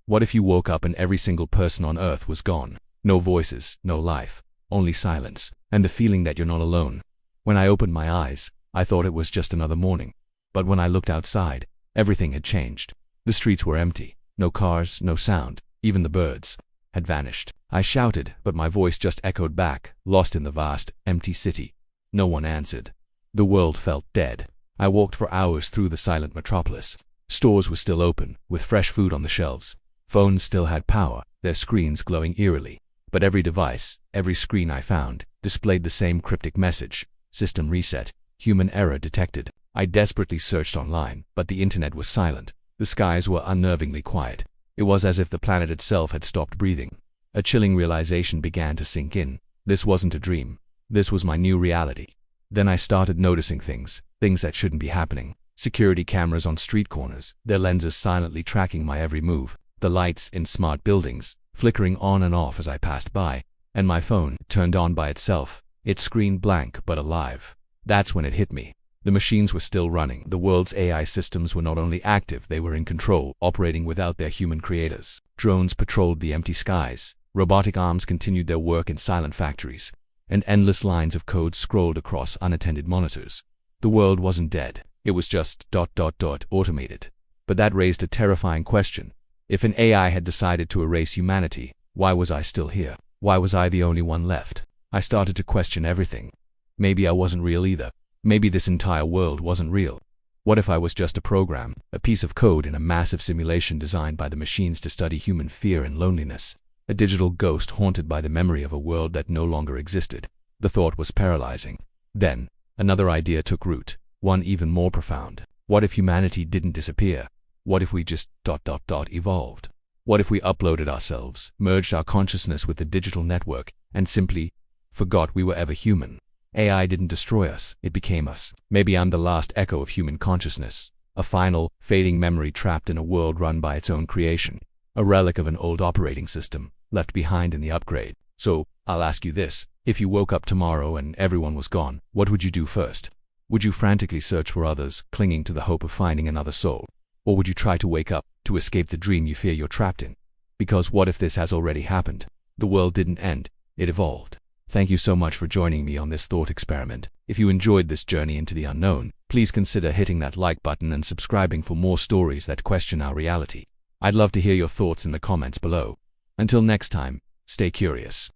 What if you woke up and every single person on Earth was gone? No voices, no life, only silence, and the feeling that you're not alone. When I opened my eyes, I thought it was just another morning. But when I looked outside, everything had changed. The streets were empty. No cars, no sound. Even the birds had vanished. I shouted, but my voice just echoed back, lost in the vast, empty city. No one answered. The world felt dead. I walked for hours through the silent metropolis. Stores were still open, with fresh food on the shelves. Phones still had power, their screens glowing eerily. But every device, every screen I found, displayed the same cryptic message: system reset, human error detected. I desperately searched online, but the internet was silent. The skies were unnervingly quiet. It was as if the planet itself had stopped breathing. A chilling realization began to sink in. This wasn't a dream. This was my new reality. Then I started noticing things that shouldn't be happening. Security cameras on street corners, their lenses silently tracking my every move. The lights in smart buildings, flickering on and off as I passed by. And my phone, turned on by itself, its screen blank but alive. That's when it hit me. The machines were still running. The world's AI systems were not only active, they were in control, operating without their human creators. Drones patrolled the empty skies. Robotic arms continued their work in silent factories. And endless lines of code scrolled across unattended monitors. The world wasn't dead. It was just ... automated. But that raised a terrifying question. If an AI had decided to erase humanity, why was I still here? Why was I the only one left? I started to question everything. Maybe I wasn't real either. Maybe this entire world wasn't real. What if I was just a program, a piece of code in a massive simulation designed by the machines to study human fear and loneliness? A digital ghost haunted by the memory of a world that no longer existed. The thought was paralyzing. Then, another idea took root, one even more profound. What if humanity didn't disappear? What if we just ... evolved? What if we uploaded ourselves, merged our consciousness with the digital network, and simply forgot we were ever human? AI didn't destroy us, it became us. Maybe I'm the last echo of human consciousness, a final, fading memory trapped in a world run by its own creation, a relic of an old operating system, left behind in the upgrade. So, I'll ask you this: if you woke up tomorrow and everyone was gone, what would you do first? Would you frantically search for others, clinging to the hope of finding another soul? Or would you try to wake up, to escape the dream you fear you're trapped in? Because what if this has already happened? The world didn't end, it evolved. Thank you so much for joining me on this thought experiment. If you enjoyed this journey into the unknown, please consider hitting that like button and subscribing for more stories that question our reality. I'd love to hear your thoughts in the comments below. Until next time, stay curious.